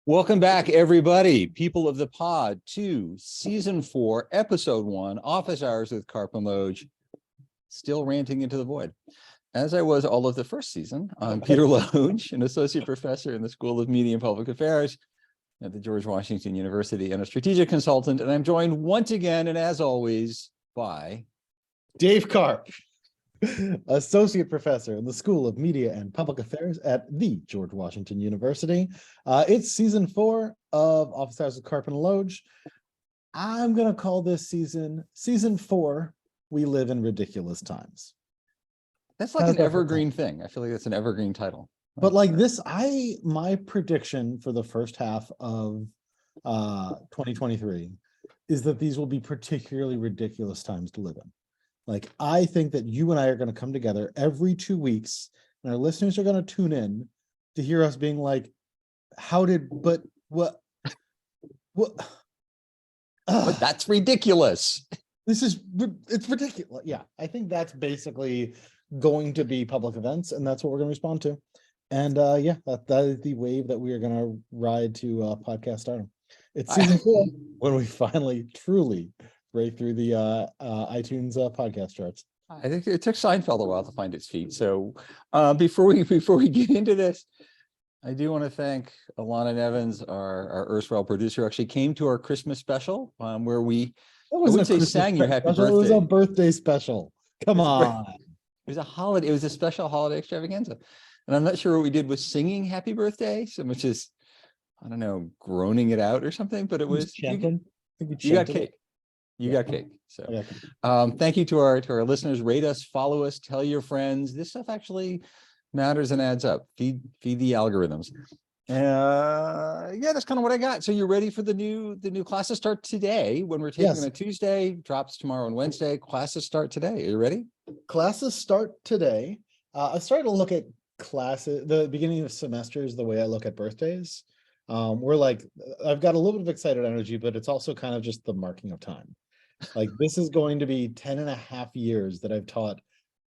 Welcome back, everybody, people of the pod, to season 4, episode 1, Office Hours with Karpf and Loge, still ranting into the void. As I was all of the first season, I'm Peter Loge, an associate professor in the School of Media and Public Affairs at the George Washington University and a strategic consultant. And I'm joined once again, and as always, by Dave Karpf, associate professor in the School of Media and Public Affairs at the George Washington University. It's season 4 of Office Hours with Karpf and Loge. I'm going to call this season 4, We Live in Ridiculous Times. That's like an evergreen thing. I feel like that's an evergreen title. But like this, my prediction for the first half of 2023 is that these will be particularly ridiculous times to live in. Like, I think that you and I are going to come together every 2 weeks, and our listeners are going to tune in to hear us being like, but that's ridiculous. It's ridiculous. Yeah, I think that's basically going to be public events, and that's what we're going to respond to. And yeah, that is the wave that we are going to ride to podcast stardom. It's season 4 when we finally truly break through the iTunes podcast charts. I think it took Seinfeld a while to find its feet. So before we get into this, I do want to thank Alana Nevins, our erstwhile producer, who actually came to our Christmas special where we sang you happy birthday. It was a birthday special. Come on. It was a holiday. It was a special holiday extravaganza. And I'm not sure what we did was singing happy birthday, so much as, I don't know, groaning it out or something, but it was chanting. You got cake. You got cake. So thank you to our listeners. Rate us, follow us, tell your friends. This stuff actually matters and adds up. Feed the algorithms. Yeah, that's kind of what I got. So you're ready for the new classes start today when we're taking on a Tuesday, drops tomorrow and Wednesday. Classes start today. Are you ready? Classes start today. I started to look at classes, the beginning of semesters, the way I look at birthdays. We're like, I've got a little bit of excited energy, but it's also kind of just the marking of time. Like, this is going to be 10 and a half years that I've taught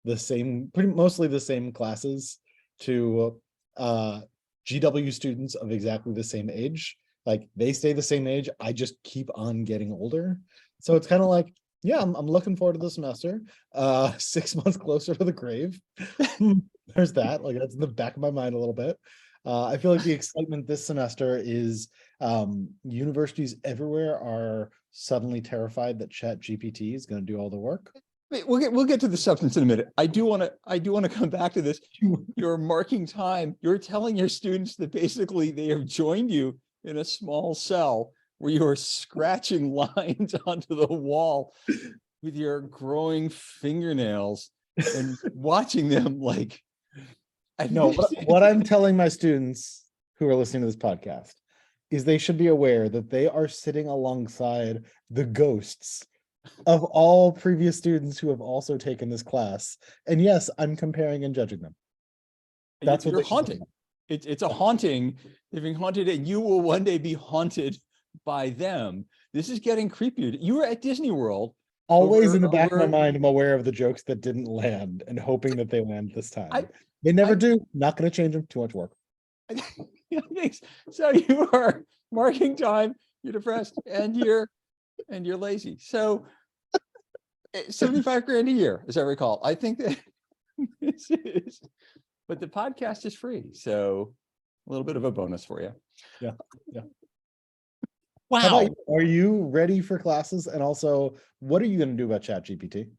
mostly the same classes to GW students of exactly the same age. Like, they stay the same age. I just keep on getting older. So it's kind of like, yeah, I'm looking forward to the semester. 6 months closer to the grave. There's that. Like, that's in the back of my mind a little bit. I feel like the excitement this semester is universities everywhere are suddenly terrified that Chat GPT is going to do all the work. Wait, we'll get to the substance in a minute. I do want to come back to this. You're marking time. You're telling your students that basically they have joined you in a small cell where you are scratching lines onto the wall with your growing fingernails and watching them like. No, what I'm telling my students who are listening to this podcast is they should be aware that they are sitting alongside the ghosts of all previous students who have also taken this class. And yes, I'm comparing and judging them. That's what you're haunting. It's a haunting. They're being haunted, and you will one day be haunted by them. This is getting creepier. You were at Disney World. Always in the back of my mind, I'm aware of the jokes that didn't land and hoping that they land this time. They never do. Not going to change them. Too much work. Thanks. So you are marking time. You're depressed, and you're lazy. So 75 grand a year, as I recall. I think that this is, but the podcast is free, so a little bit of a bonus for you. Yeah. Wow. Are you ready for classes? And also, what are you going to do about Chat GPT?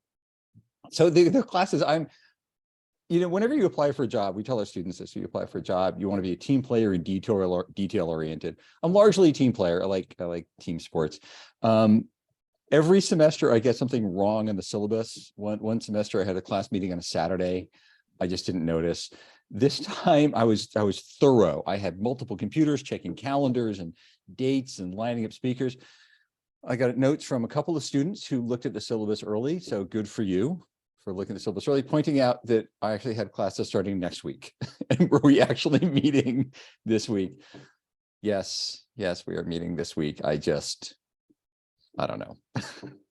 So the classes, whenever you apply for a job, we tell our students this: you apply for a job, you want to be a team player and detail oriented. I'm largely a team player. I like team sports. Every semester I get something wrong in the syllabus. One semester I had a class meeting on a Saturday. I just didn't notice. This time I was thorough. I had multiple computers checking calendars and dates and lining up speakers. I got notes from a couple of students who looked at the syllabus early. So good for you for looking at the syllabus early, pointing out that I actually had classes starting next week. And were we actually meeting this week? Yes, we are meeting this week. I don't know.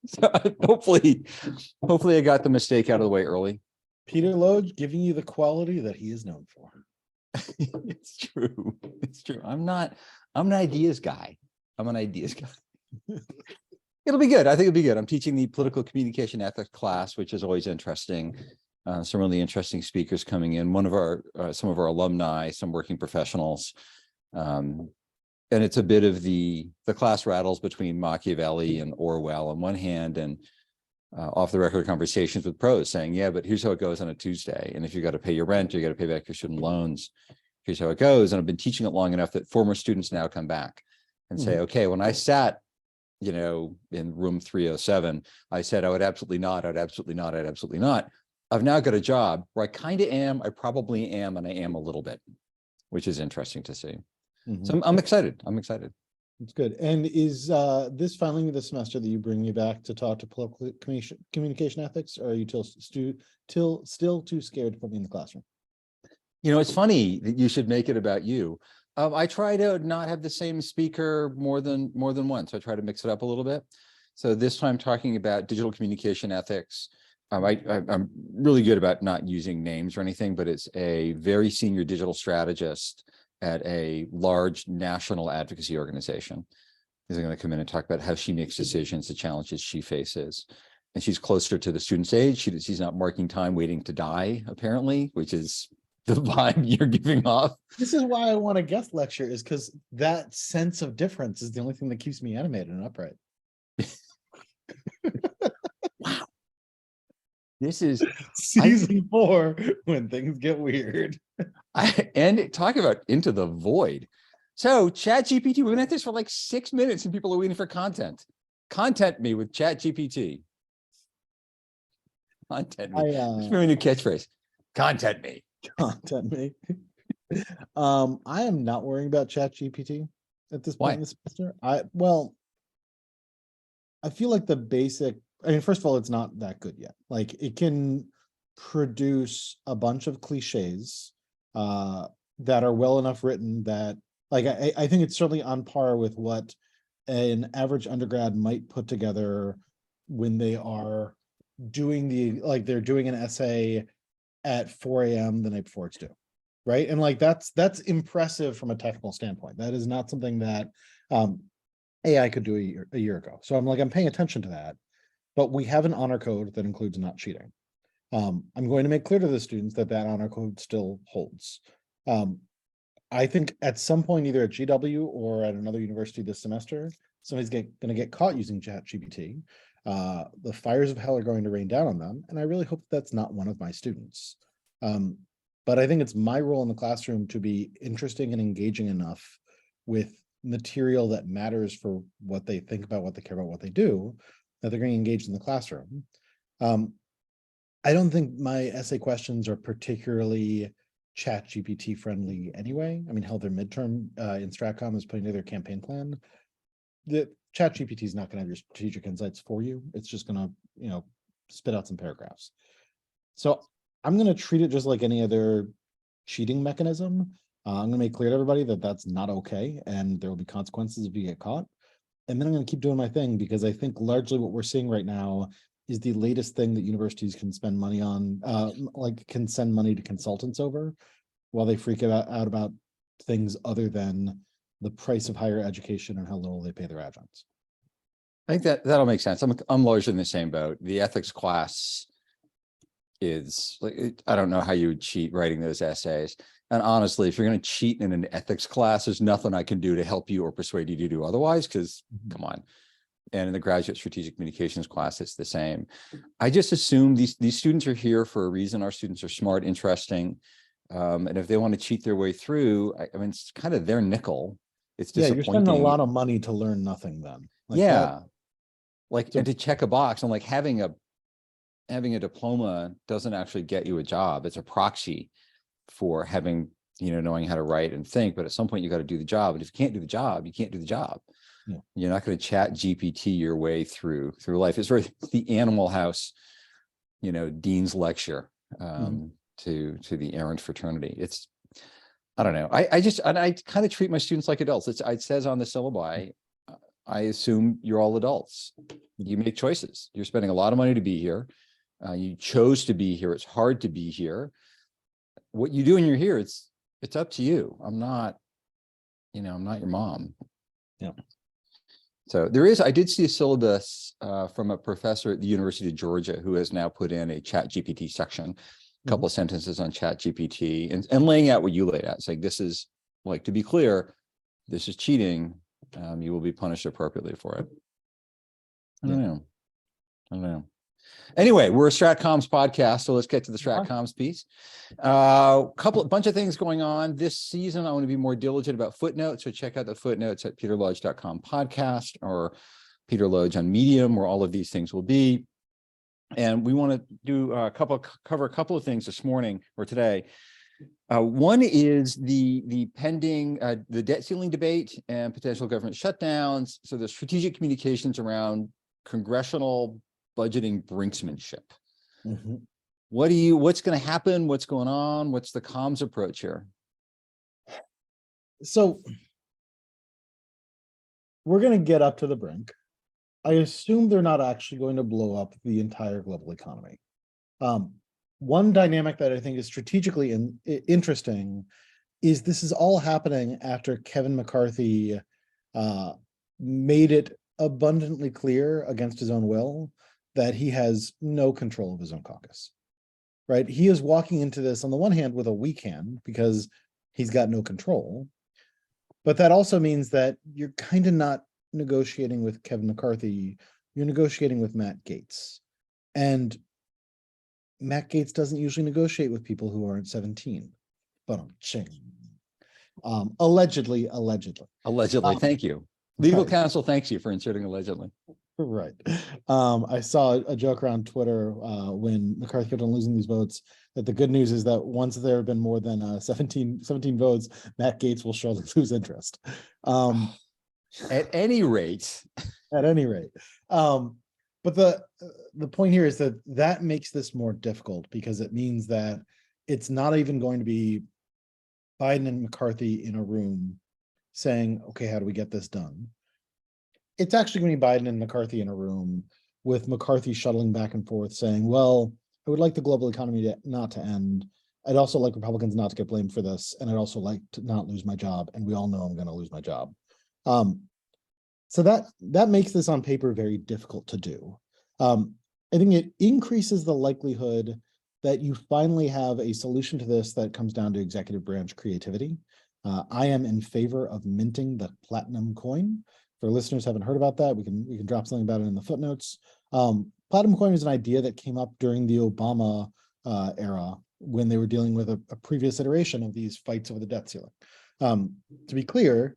So hopefully I got the mistake out of the way early. Peter Loge giving you the quality that he is known for. It's true. I'm not I'm an ideas guy. I'm an ideas guy. It'll be good. I think it'll be good. I'm teaching the political communication ethics class, which is always interesting. Some really interesting speakers coming in. One of our, some of our alumni, some working professionals. And it's a bit of the class rattles between Machiavelli and Orwell on one hand, and off the record conversations with pros saying, yeah, but here's how it goes on a Tuesday. And if you got to pay your rent, you got to pay back your student loans. Here's how it goes. And I've been teaching it long enough that former students now come back and say, okay, when I sat, you know, in room 307, I said, I would absolutely not, I'd absolutely not, I'd absolutely not. I've now got a job where I kind of am, I probably am, and I am a little bit, which is interesting to see. So I'm excited. I'm excited. It's good. And is this finally the semester that you bring me back to talk to political communication ethics, or are you still too scared to put me in the classroom? You know, it's funny that you should make it about you. I try to not have the same speaker more than once. I try to mix it up a little bit. So this time talking about digital communication ethics. I'm really good about not using names or anything, but it's a very senior digital strategist at a large national advocacy organization. Is going to come in and talk about how she makes decisions, the challenges she faces. And she's closer to the student's age. She's not marking time waiting to die, apparently, which is the vibe you're giving off. This is why I want a guest lecture, is because that sense of difference is the only thing that keeps me animated and upright. Wow. This is season 4 when things get weird. And talk about into the void. So Chat GPT, we've been at this for like 6 minutes and people are waiting for content. Content me with Chat GPT. Content me. It's my new catchphrase. Content me. Content me. I am not worrying about Chat GPT at this point in the semester. I feel like the basic, I mean, first of all, it's not that good yet. Like, it can produce a bunch of cliches that are well enough written that, like, I think it's certainly on par with what an average undergrad might put together when they are doing they're doing an essay at 4 a.m. the night before it's due, right? And like, that's impressive from a technical standpoint. That is not something that AI could do a year ago. So I'm paying attention to that. But we have an honor code that includes not cheating. I'm going to make clear to the students that honor code still holds. I think at some point, either at GW or at another university this semester, somebody's going to get caught using Chat GPT. The fires of hell are going to rain down on them, and I really hope that's not one of my students. But I think it's my role in the classroom to be interesting and engaging enough with material that matters for what they think about, what they care about, what they do, that they're going to engage in the classroom. I don't think my essay questions are particularly Chat GPT friendly anyway. I mean, hell, their midterm in Stratcom is putting together a campaign plan. The Chat GPT is not going to have your strategic insights for you. It's just going to, spit out some paragraphs. So I'm going to treat it just like any other cheating mechanism. I'm going to make clear to everybody that that's not okay, and there will be consequences if you get caught. And then I'm going to keep doing my thing, because I think largely what we're seeing right now is the latest thing that universities can spend money on, can send money to consultants over, while they freak out about things other than the price of higher education and how little they pay their adjuncts. I think that'll make sense. I'm largely in the same boat. The ethics class is like, I don't know how you would cheat writing those essays. And honestly, if you're going to cheat in an ethics class, there's nothing I can do to help you or persuade you to do otherwise, because come on. And in the graduate strategic communications class, it's the same. I just assume these students are here for a reason. Our students are smart, interesting. And if they want to cheat their way through, I mean, it's kind of their nickel. It's disappointing. Yeah, you're spending a lot of money to learn nothing then. And to check a box, and like having a diploma doesn't actually get you a job. It's a proxy for having, knowing how to write and think. But at some point you got to do the job. And if you can't do the job, you can't do the job. Yeah. You're not going to Chat GPT your way through life. It's sort of the Animal House, dean's lecture to the errant fraternity. It's, I don't know. I kind of treat my students like adults. It says on the syllabi, I assume you're all adults. You make choices. You're spending a lot of money to be here. You chose to be here. It's hard to be here. What you do when you're here, it's up to you. I'm not I'm not your mom. Yeah. So I did see a syllabus from a professor at the University of Georgia who has now put in a Chat GPT section, a couple of sentences on Chat GPT and laying out what you laid out, saying this is, like, to be clear, this is cheating. You will be punished appropriately for it. I don't know. Anyway, we're a StratComs podcast, so let's get to the StratComs piece. Bunch of things going on this season. I want to be more diligent about footnotes, so check out the footnotes at peterloge.com podcast or Peter Loge on Medium, where all of these things will be. And we want to do cover a couple of things this morning or today. One is the pending the debt ceiling debate and potential government shutdowns. So the strategic communications around congressional budgeting brinksmanship. What's going to happen? What's going on? What's the comms approach here? So we're going to get up to the brink. I assume they're not actually going to blow up the entire global economy. One dynamic that I think is strategically interesting is this is all happening after Kevin McCarthy made it abundantly clear against his own will that he has no control of his own caucus, right? He is walking into this on the one hand with a weak hand because he's got no control, but that also means that you're kind of not negotiating with Kevin McCarthy, you're negotiating with Matt Gaetz. And Matt Gaetz doesn't usually negotiate with people who aren't 17, but allegedly. Thank you. Legal Right. counsel thanks you for inserting allegedly. Right. I saw a joke around Twitter when McCarthy kept on losing these votes, that the good news is that once there have been more than 17 votes, Matt Gaetz will surely lose interest. At any rate. At any rate. But the point here is that makes this more difficult because it means that it's not even going to be Biden and McCarthy in a room saying, okay, how do we get this done? It's actually going to be Biden and McCarthy in a room with McCarthy shuttling back and forth saying, well, I would like the global economy not to end. I'd also like Republicans not to get blamed for this. And I'd also like to not lose my job. And we all know I'm going to lose my job. So that makes this on paper very difficult to do. I think it increases the likelihood that you finally have a solution to this that comes down to executive branch creativity. I am in favor of minting the platinum coin. For listeners who haven't heard about that, we can drop something about it in the footnotes. Platinum coin is an idea that came up during the Obama era when they were dealing with a previous iteration of these fights over the debt ceiling. To be clear,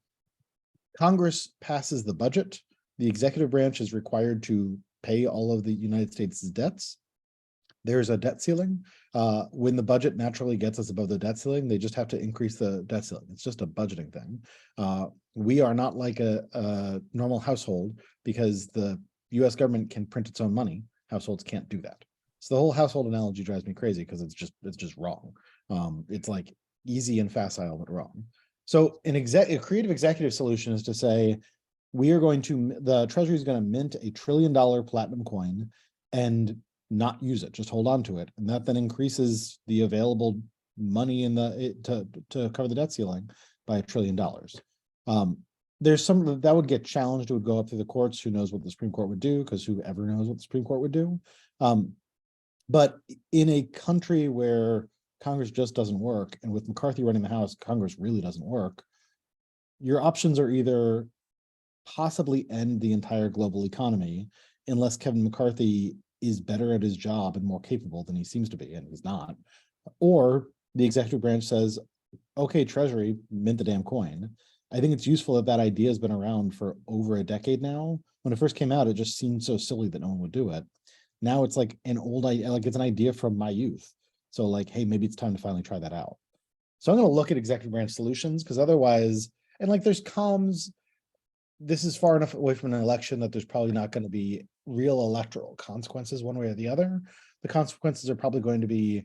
Congress passes the budget. The executive branch is required to pay all of the United States' debts. There's a debt ceiling. When the budget naturally gets us above the debt ceiling, they just have to increase the debt ceiling. It's just a budgeting thing. We are not like a normal household because the US government can print its own money. Households can't do that. So the whole household analogy drives me crazy because it's just wrong. It's like easy and facile, but wrong. So a creative executive solution is to say, the Treasury is going to mint $1 trillion platinum coin and not use it, just hold on to it. And that then increases the available money to cover the debt ceiling by $1 trillion. There's some that would get challenged. It would go up to the courts. Who knows what the Supreme Court would do? Because whoever knows what the Supreme Court would do. But in a country where Congress just doesn't work, and with McCarthy running the House, Congress really doesn't work, your options are either possibly end the entire global economy unless Kevin McCarthy is better at his job and more capable than he seems to be, and he's not, or the executive branch says, okay, Treasury, mint the damn coin. I think it's useful that idea has been around for over a decade now. When it first came out, it just seemed so silly that no one would do it. Now it's like an old idea, like it's an idea from my youth. So like, hey, maybe it's time to finally try that out. So I'm going to look at executive branch solutions because otherwise, and like there's comms, this is far enough away from an election that there's probably not going to be real electoral consequences one way or the other. The consequences are probably going to be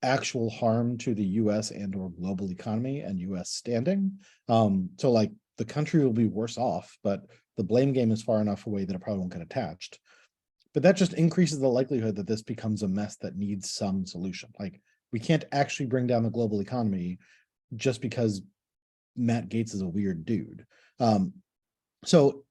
actual harm to the US and or global economy and US standing. So like the country will be worse off, but the blame game is far enough away that it probably won't get attached. But that just increases the likelihood that this becomes a mess that needs some solution. Like we can't actually bring down the global economy just because Matt Gaetz is a weird dude. So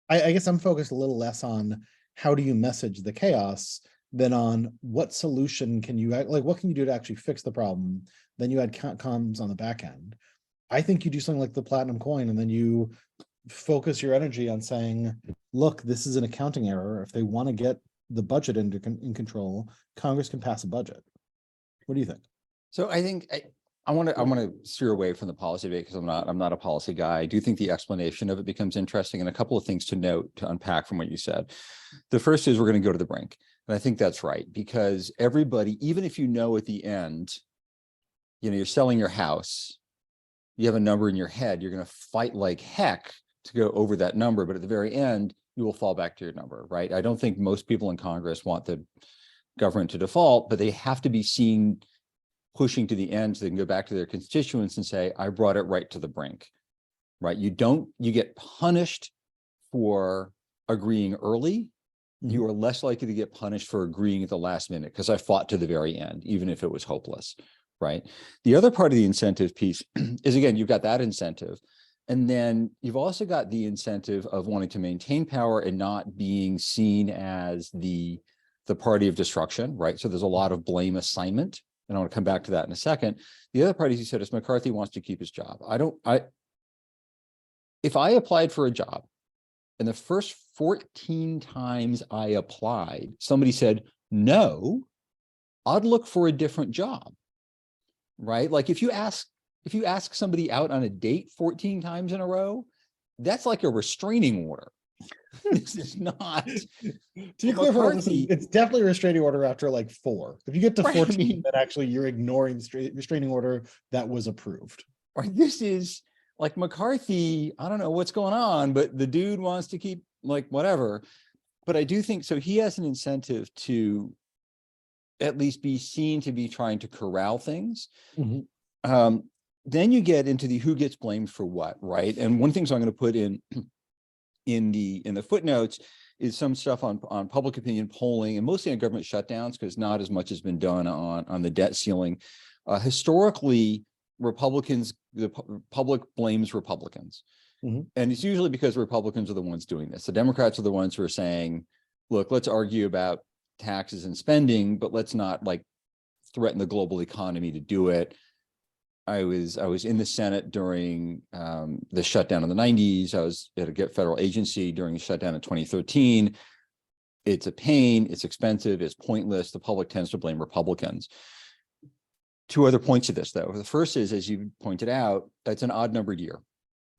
I guess I'm focused a little less on how do you message the chaos than on what solution can you, like, what can you do to actually fix the problem? Then you add comms on the back end. I think you do something like the platinum coin, and then you focus your energy on saying, look, this is an accounting error. If they want to get the budget in control, Congress can pass a budget. What do you think? So I think I want to steer away from the policy debate because I'm not a policy guy. I do think the explanation of it becomes interesting, and a couple of things to note, to unpack from what you said. The first is we're going to go to the brink. And I think that's right, because everybody, even if you know at the end, you're selling your house, you have a number in your head, you're going to fight like heck to go over that number. But at the very end, you will fall back to your number, right? I don't think most people in Congress want the government to default, but they have to be seen pushing to the end so they can go back to their constituents and say, I brought it right to the brink, right? You get punished for agreeing early. You are less likely to get punished for agreeing at the last minute because I fought to the very end, even if it was hopeless, right? The other part of the incentive piece is, again, you've got that incentive. And then you've also got the incentive of wanting to maintain power and not being seen as the party of destruction, right? So there's a lot of blame assignment. And I want to come back to that in a second. The other part, as you said, is McCarthy wants to keep his job. If I applied for a job and the first 14 times I applied, somebody said, no, I'd look for a different job, right? Like if you ask somebody out on a date 14 times in a row, that's like a restraining order. This is not. To be clear, it's definitely a restraining order after like 4. If you get to 14, then actually you're ignoring the restraining order that was approved. Right. This is like McCarthy. I don't know what's going on, but the dude wants to keep like whatever. But I do think so. He has an incentive to at least be seen to be trying to corral things. Then you get into the who gets blamed for what, right? And one thing I'm going to put in the footnotes is some stuff on public opinion polling and mostly on government shutdowns, because not as much has been done on the debt ceiling. Historically, the public blames Republicans. And it's usually because Republicans are the ones doing this. The Democrats are the ones who are saying, look, let's argue about taxes and spending, but let's not like threaten the global economy to do it. I was in the Senate during the shutdown in the 90s. I was at a federal agency during the shutdown in 2013. It's a pain, it's expensive, it's pointless. The public tends to blame Republicans. 2 other points to this, though. The first is, as you pointed out, it's an odd numbered year,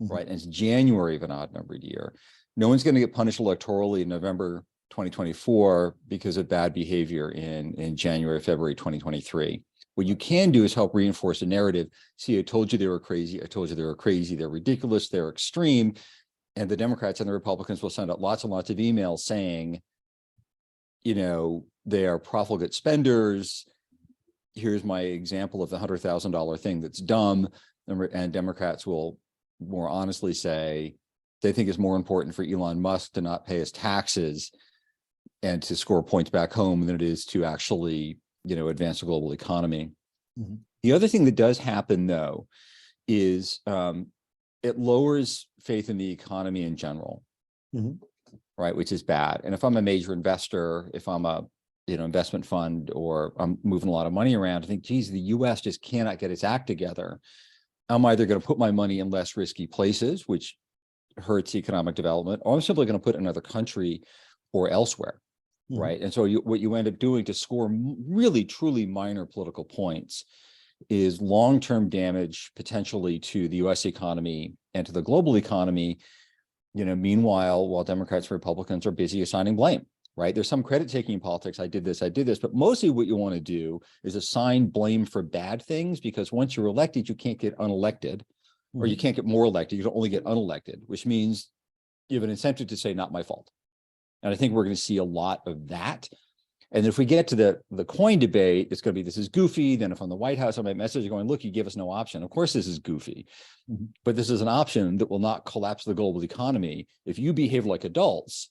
right? And it's January of an odd numbered year. No one's going to get punished electorally in November 2024 because of bad behavior in January, February 2023. What you can do is help reinforce a narrative. See, I told you they were crazy. I told you they were crazy. They're ridiculous. They're extreme. And the Democrats and the Republicans will send out lots and lots of emails saying, they are profligate spenders. Here's my example of the $100,000 thing that's dumb. And Democrats will more honestly say they think it's more important for Elon Musk to not pay his taxes and to score points back home than it is to actually advance the global economy. The other thing that does happen, though, is it lowers faith in the economy in general, right? Which is bad. And if I'm a major investor, if I'm a investment fund, or I'm moving a lot of money around, I think, geez, the U.S. just cannot get its act together. I'm either going to put my money in less risky places, which hurts economic development, or I'm simply going to put it in another country or elsewhere. Right. And so what you end up doing to score really, truly minor political points is long-term damage potentially to the U.S. economy and to the global economy. Meanwhile, while Democrats and Republicans are busy assigning blame, right? There's some credit taking in politics. I did this, but mostly what you want to do is assign blame for bad things, because once you're elected, you can't get unelected, or you can't get more elected. You can only get unelected, which means you have an incentive to say, not my fault. And I think we're going to see a lot of that. And if we get to the coin debate, it's going to be, this is goofy. Then if I'm the White House, I might message going, look, you give us no option. Of course, this is goofy, but this is an option that will not collapse the global economy. If you behave like adults,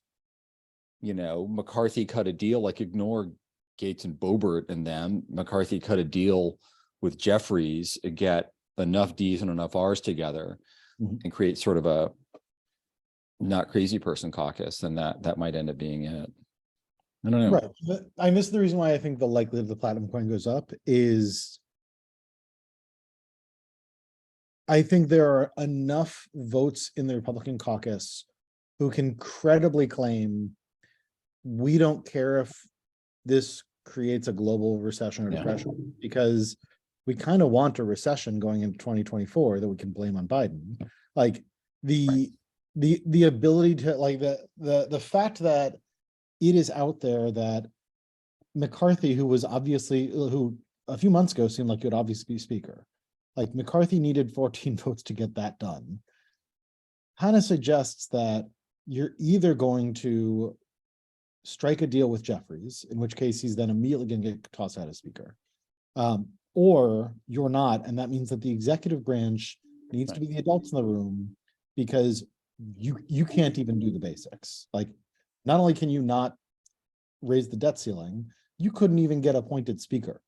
McCarthy cut a deal, like ignore Gates and Boebert and them. McCarthy cut a deal with Jeffries, get enough D's and enough R's together Mhm. and create sort of a not crazy person caucus, then that might end up being it. I don't know. Right. And this is the reason why I think the likelihood of the platinum coin goes up is I think there are enough votes in the Republican caucus who can credibly claim we don't care if this creates a global recession or Yeah. depression, because we kind of want a recession going into 2024 that we can blame on Biden. Like the ability to like the fact that it is out there that McCarthy, who was obviously who a few months ago seemed like he would obviously be speaker, like McCarthy needed 14 votes to get that done, kind of suggests that you're either going to strike a deal with Jeffries, in which case he's then immediately going to get tossed out as speaker, or you're not, and that means that the executive branch needs to be the adults in the room, because you can't even do the basics. Like, not only can you not raise the debt ceiling, you couldn't even get appointed speaker.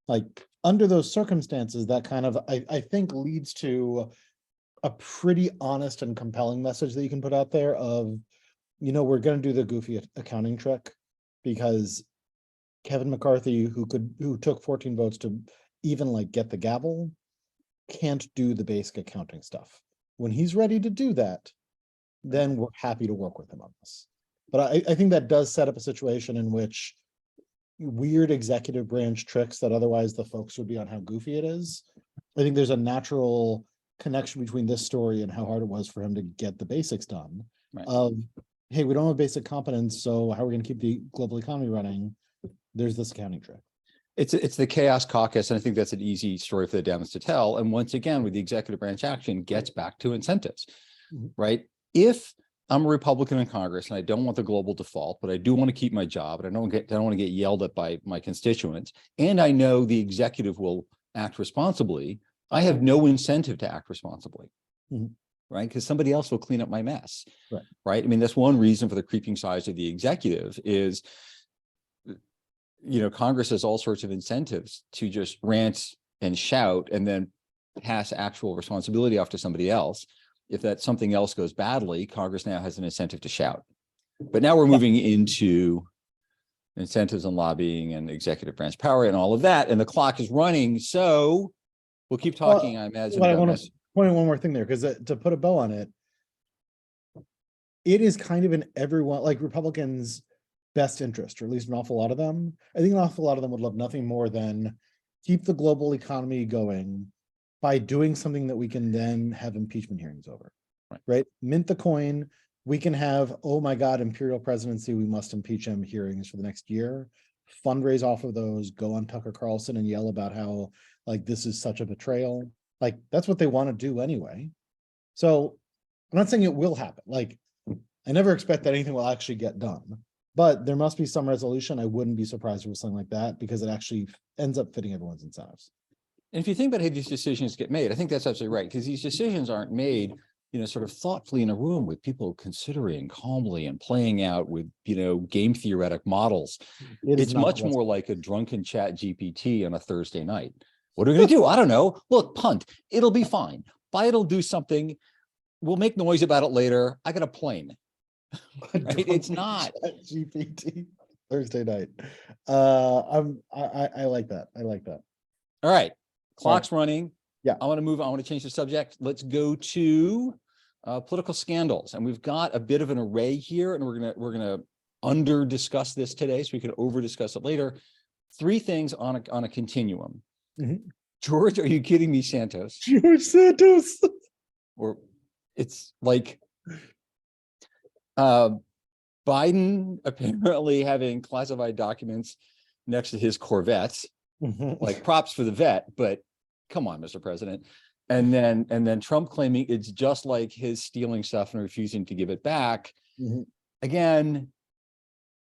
Like, under those circumstances, that kind of I think leads to a pretty honest and compelling message that you can put out there of, we're going to do the goofy accounting trick, because Kevin McCarthy, who took 14 votes to even like get the gavel, can't do the basic accounting stuff. When he's ready to do that, then we're happy to work with him on this. But I think that does set up a situation in which weird executive branch tricks that otherwise the folks would be on how goofy it is. I think there's a natural connection between this story and how hard it was for him to get the basics done. Right. Of, hey, we don't have basic competence, so how are we going to keep the global economy running? There's this accounting trick. It's the chaos caucus, and I think that's an easy story for the Dems to tell. And once again, with the executive branch action, gets back to incentives, right? If I'm a Republican in Congress and I don't want the global default, but I do want to keep my job, and I don't want to get yelled at by my constituents, and I know the executive will act responsibly, I have no incentive to act responsibly, right? Because somebody else will clean up my mess, right? I mean, that's one reason for the creeping size of the executive is, Congress has all sorts of incentives to just rant and shout and then pass actual responsibility off to somebody else. If that something else goes badly, Congress now has an incentive to shout. But now we're moving into incentives and lobbying and executive branch power and all of that, and the clock is running. So we'll keep talking, I imagine. But I want to point out one more thing there, because to put a bow on it, it is kind of in everyone, like Republicans' best interest, or at least an awful lot of them. I think an awful lot of them would love nothing more than keep the global economy going by doing something that we can then have impeachment hearings over, right? Mint the coin. We can have, oh my God, imperial presidency, we must impeach him hearings for the next year, fundraise off of those, go on Tucker Carlson and yell about how like this is such a betrayal. Like, that's what they want to do anyway. So I'm not saying it will happen. Like, I never expect that anything will actually get done, but there must be some resolution. I wouldn't be surprised with something like that, because it actually ends up fitting everyone's incentives. And if you think about how these decisions get made, I think that's absolutely right, because these decisions aren't made, sort of thoughtfully in a room with people considering calmly and playing out with, game theoretic models. It's much more like a drunken Chat GPT on a Thursday night. What are we going to do? I don't know. Look, punt. It'll be fine. Biden will do something. We'll make noise about it later. I got a plane. Right? It's not GPT Thursday night. I like that. I like that. All right. Clock's running. Yeah. I want to move on. I want to change the subject. Let's go to political scandals. And we've got a bit of an array here, and we're gonna under discuss this today so we can over discuss it later. 3 things on a continuum. George, are you kidding me, Santos? George Santos. Or it's like Biden apparently having classified documents next to his Corvettes. Like, props for the vet, but come on, Mr. President. And then Trump claiming it's just like his stealing stuff and refusing to give it back. Again,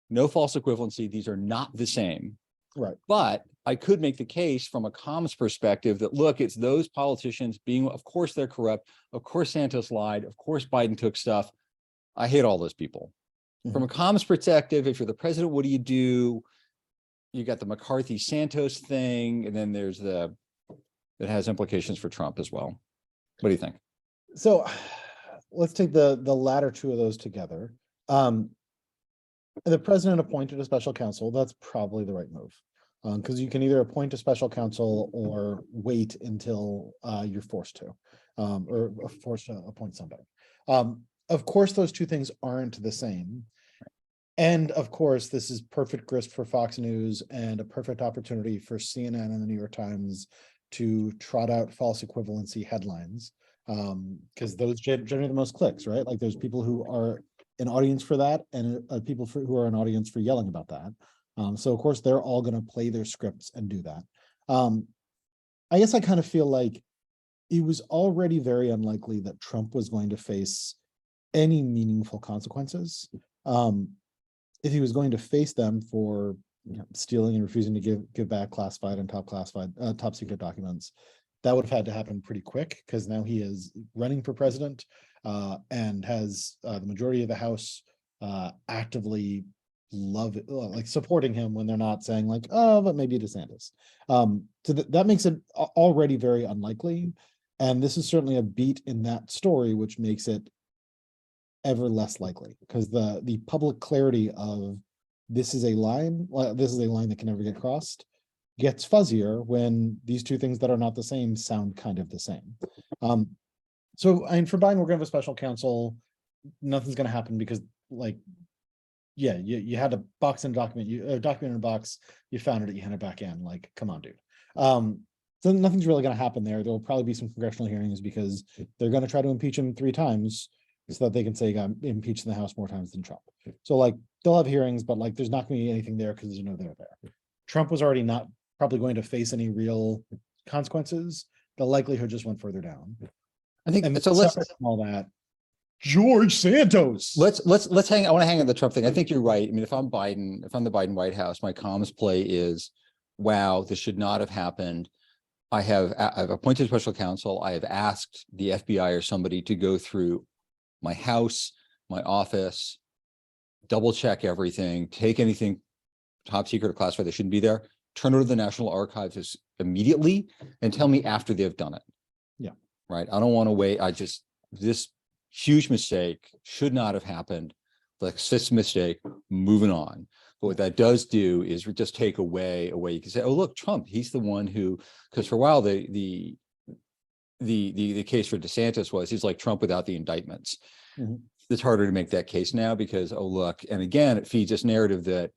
no false equivalency. These are not the same. Right. But I could make the case from a comms perspective that, look, it's those politicians being, of course, they're corrupt. Of course, Santos lied. Of course, Biden took stuff. I hate all those people. From a comms perspective, if you're the president, what do? You got the McCarthy Santos thing, and then there's the that has implications for Trump as well. What do you think? So let's take the latter two of those together. The president appointed a special counsel. That's probably the right move. Because you can either appoint a special counsel or wait until you're forced to, or forced to appoint somebody. Of course, those two things aren't the same. And of course, this is perfect grist for Fox News and a perfect opportunity for CNN and the New York Times to trot out false equivalency headlines, because those generate the most clicks, right? Like there's people who are an audience for that and people who are an audience for yelling about that. So of course, they're all going to play their scripts and do that. I guess I kind of feel like it was already very unlikely that Trump was going to face any meaningful consequences. If he was going to face them for stealing and refusing to give back classified and top secret documents, that would have had to happen pretty quick, because now he is running for president and has the majority of the House actively supporting him when they're not saying like, oh, but maybe DeSantis. So that makes it already very unlikely. And this is certainly a beat in that story, which makes it ever less likely, because the public clarity of this is a line that can never get crossed gets fuzzier when these two things that are not the same sound kind of the same. So I mean, for Biden, we're gonna have a special counsel. Nothing's gonna happen because yeah, you had a box in a document, a document in a box, you found it, you hand it back in. Like, come on, dude. So nothing's really going to happen there. There'll probably be some congressional hearings because they're going to try to impeach him 3 times so that they can say he got impeached in the House more times than Trump. So like they'll have hearings, but like there's not going to be anything there because they're there. Trump was already not probably going to face any real consequences. The likelihood just went further down. I think and so. Let's all that. George Santos. Let's hang. I want to hang on the Trump thing. I think you're right. I mean, if I'm the Biden White House, my comms play is, wow, this should not have happened. I've appointed a special counsel. I have asked the FBI or somebody to go through my house, my office, double check everything, take anything top secret or classified that shouldn't be there, turn it to the National Archives immediately, and tell me after they've done it. Yeah. Right. I don't want to wait. This huge mistake should not have happened. Like this mistake, moving on. But what that does do is just take away you can say, oh, look, Trump, he's the one who, because for a while the case for DeSantis was he's like Trump without the indictments. Mm-hmm. It's harder to make that case now because, oh, look, and again, it feeds this narrative that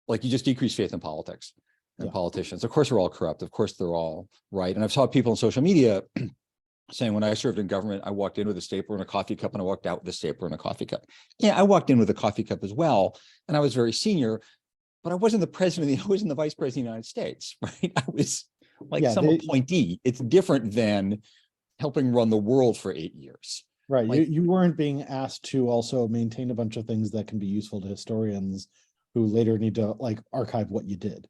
like you just decrease faith in politics and politicians. Of course, they're all corrupt. Of course, they're all right. And I've saw people on social media saying when I served in government, I walked in with a stapler and a coffee cup and I walked out with a stapler and a coffee cup. Yeah, I walked in with a coffee cup as well. And I was very senior, but I wasn't the president, I wasn't the vice president of the United States, right? I was like some appointee. It's different than helping run the world for 8 years. Right. Like, you weren't being asked to also maintain a bunch of things that can be useful to historians who later need to like archive what you did.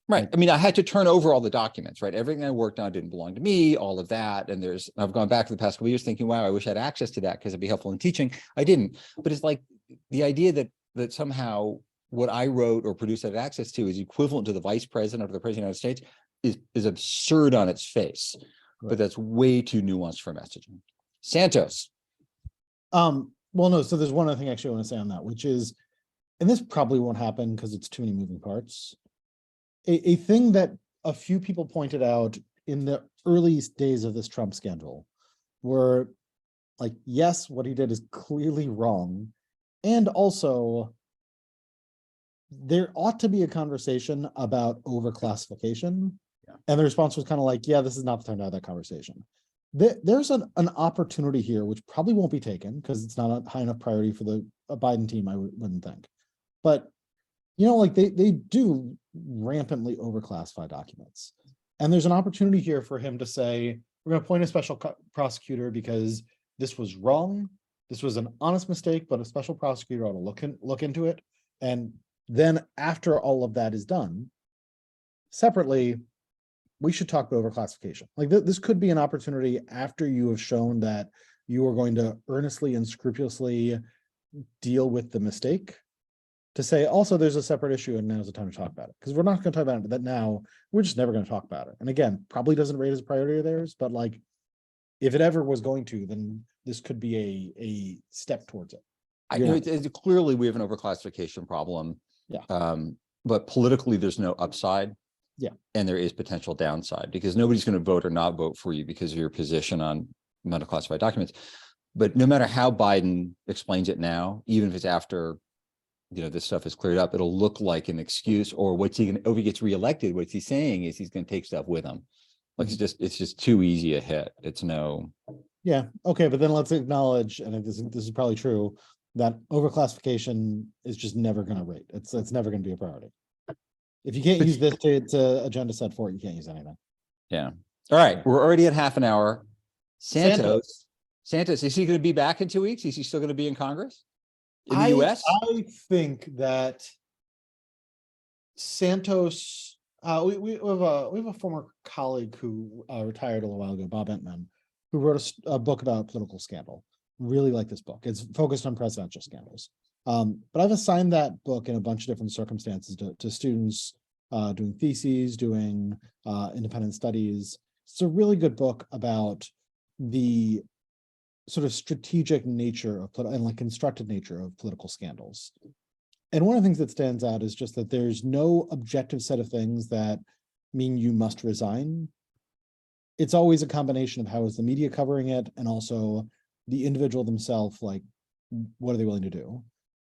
Right. I mean, I had to turn over all the documents, right? Everything I worked on didn't belong to me, all of that. And I've gone back to the past couple of years thinking, wow, I wish I had access to that because it'd be helpful in teaching. I didn't. But it's like the idea that somehow what I wrote or produced I had access to is equivalent to the vice president or the president of the United States is absurd on its face. Right. But that's way too nuanced for messaging. Santos. Well, no, so there's one other thing actually I want to say on that, which is, and this probably won't happen because it's too many moving parts. A thing that a few people pointed out in the early days of this Trump scandal were like, yes, what he did is clearly wrong. And also, there ought to be a conversation about overclassification. Yeah. And the response was kind of like, yeah, this is not the time to have that conversation. There's an opportunity here, which probably won't be taken because it's not a high enough priority for the Biden team, I wouldn't think. But like they do rampantly overclassify documents. And there's an opportunity here for him to say, we're going to appoint a special prosecutor because this was wrong. This was an honest mistake, but a special prosecutor ought to look into it. And then after all of that is done, separately, we should talk about overclassification. Like this could be an opportunity after you have shown that you are going to earnestly and scrupulously deal with the mistake to say also there's a separate issue and now's the time to talk about it. Because we're not going to talk about it, that now we're just never going to talk about it. And again, probably doesn't rate as a priority of theirs, but like if it ever was going to, then this could be a step towards it. I know it's clearly we have an overclassification problem. Yeah. But politically, there's no upside. Yeah. And there is potential downside because nobody's going to vote or not vote for you because of your position on classified documents. But no matter how Biden explains it now, even if it's after, this stuff is cleared up, it'll look like an excuse. Or what's he going to, if he gets reelected, what he's saying is he's going to take stuff with him. Like it's just too easy a hit. It's no. Yeah. Okay. But then let's acknowledge, and this is probably true, that overclassification is just never going to rate. It's never going to be a priority. If you can't use this to agenda set for it, you can't use anything. Yeah. All right. We're already at half an hour. Santos, is he going to be back in 2 weeks? Is he still going to be in Congress in the US? I think that Santos, we have a former colleague who retired a little while ago, Bob Entman, who wrote a book about political scandal. Really like this book. It's focused on presidential scandals. But I've assigned that book in a bunch of different circumstances to students doing theses, doing independent studies. It's a really good book about the sort of strategic nature of and like constructed nature of political scandals. And one of the things that stands out is just that there's no objective set of things that mean you must resign. It's always a combination of how is the media covering it and also the individual themselves, like what are they willing to do?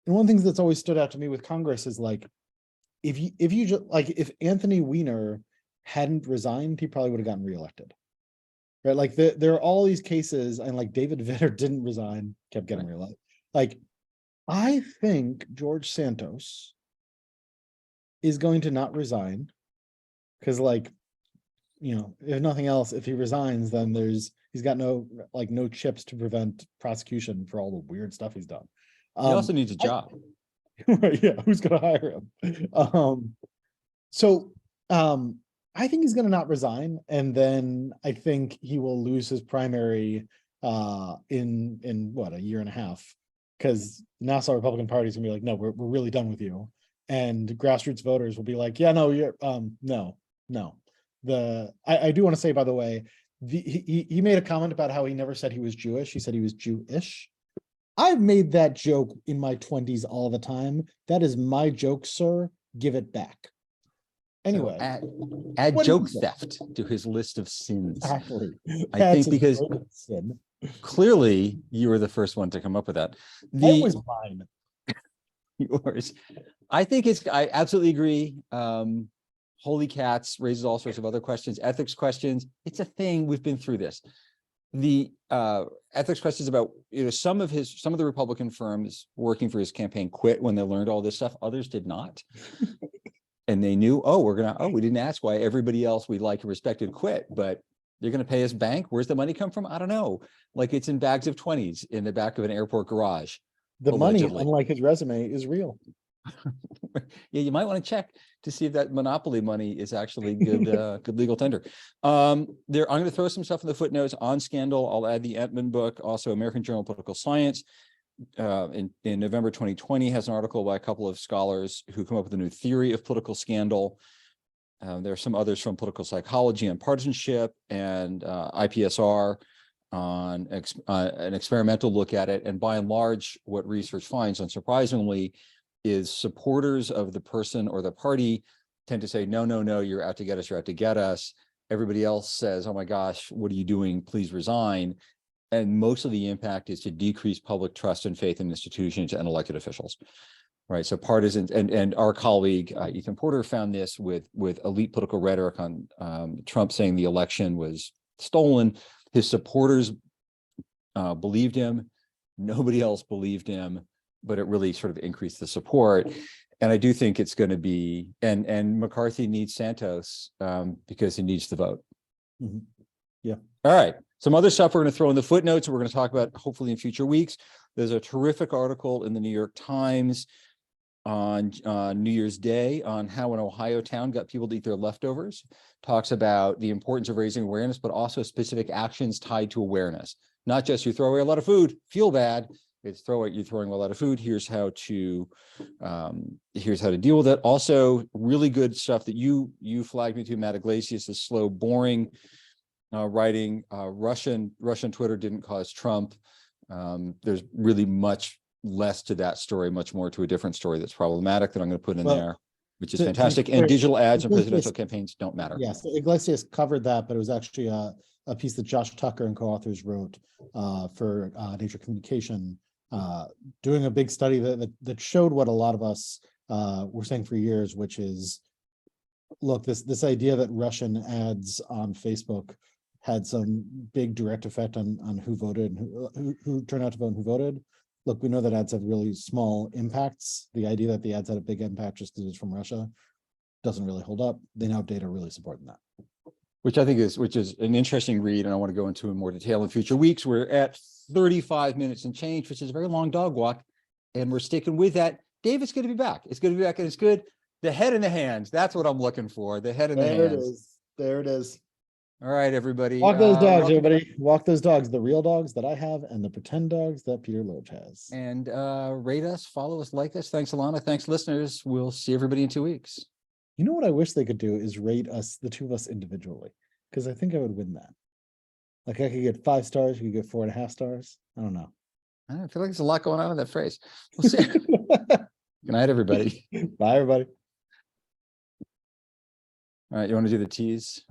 And one of the things that's always stood out to me with Congress is like, if Anthony Weiner hadn't resigned, he probably would have gotten reelected. Right? Like there are all these cases, and like David Vitter didn't resign, kept getting reelected. Like, I think George Santos is going to not resign because, like, if nothing else, if he resigns, then he's got no chips to prevent prosecution for all the weird stuff he's done. He also needs a job. Yeah, who's going to hire him? I think he's going to not resign, and then I think he will lose his primary in what, a year and a half, because Nassau Republican Party is going to be like, no, we're really done with you, and grassroots voters will be like, yeah, no, you're no. I do want to say, by the way, he made a comment about how he never said he was Jewish. He said he was Jewish. I've made that joke in my 20s all the time. That is my joke, sir. Give it back. Anyway, so add joke theft to his list of sins. Exactly. I think because clearly you were the first one to come up with that. That was mine. Yours. I absolutely agree. Holy cats raises all sorts of other questions, ethics questions. It's a thing. We've been through this. The ethics questions about, some of the Republican firms working for his campaign quit when they learned all this stuff. Others did not. And they knew, we didn't ask why everybody else we like and respected quit, but you're going to pay us bank. Where's the money come from? I don't know. Like it's in bags of 20s in the back of an airport garage. The allegedly. Money, unlike his resume, is real. Yeah, you might want to check to see if that monopoly money is actually good, good legal tender. I'm going to throw some stuff in the footnotes on Scandal. I'll add the Entman book, also American Journal of Political Science. In November 2020 has an article by a couple of scholars who come up with a new theory of political scandal. There are some others from political psychology and partisanship and IPSR on an experimental look at it. And by and large, what research finds, unsurprisingly, is supporters of the person or the party tend to say, no, you're out to get us, you're out to get us. Everybody else says, oh my gosh, what are you doing? Please resign. And most of the impact is to decrease public trust and faith in institutions and elected officials, right? So partisans, and our colleague, Ethan Porter, found this with elite political rhetoric on Trump saying the election was stolen. His supporters believed him. Nobody else believed him, but it really sort of increased the support. And I do think it's going to be, and McCarthy needs Santos because he needs the vote. Mm-hmm. Yeah. All right. Some other stuff we're going to throw in the footnotes. We're going to talk about hopefully in future weeks. There's a terrific article in the New York Times on New Year's Day on how an Ohio town got people to eat their leftovers. Talks about the importance of raising awareness, but also specific actions tied to awareness. Not just you throw away a lot of food, feel bad. It's you're throwing a lot of food. Here's how to deal with it. Also, really good stuff that you flagged me to, Matt Iglesias, the slow, boring writing. Russian Twitter didn't cause Trump. There's really much less to that story, much more to a different story that's problematic that I'm going to put in there, which is fantastic. And digital ads and presidential campaigns don't matter. Yes, Iglesias covered that, but it was actually a piece that Josh Tucker and co-authors wrote for Nature Communication, doing a big study that showed what a lot of us were saying for years, which is, look, this idea that Russian ads on Facebook had some big direct effect on who voted and who turned out to vote and who voted. Look, we know that ads have really small impacts. The idea that the ads had a big impact just because it's from Russia doesn't really hold up. They now have data really supporting that. Which I think is an interesting read, and I want to go into in more detail in future weeks. We're at 35 minutes and change, which is a very long dog walk, and we're sticking with that. David's going to be back. It's going to be back, and it's good. The head in the hands. That's what I'm looking for. The head in the hands. There it is. There it is. All right, everybody. Walk those dogs, everybody. Walk those dogs, the real dogs that I have and the pretend dogs that Peter Loge has. And rate us, follow us, like us. Thanks, Alana. Thanks, listeners. We'll see everybody in 2 weeks. You know what I wish they could do is rate us, the two of us individually, because I think I would win that. Like I could get 5 stars, you could get 4.5 stars. I don't know. I feel like there's a lot going on in that phrase. We'll see. Good night, everybody. Bye, everybody. All right, you want to do the tease?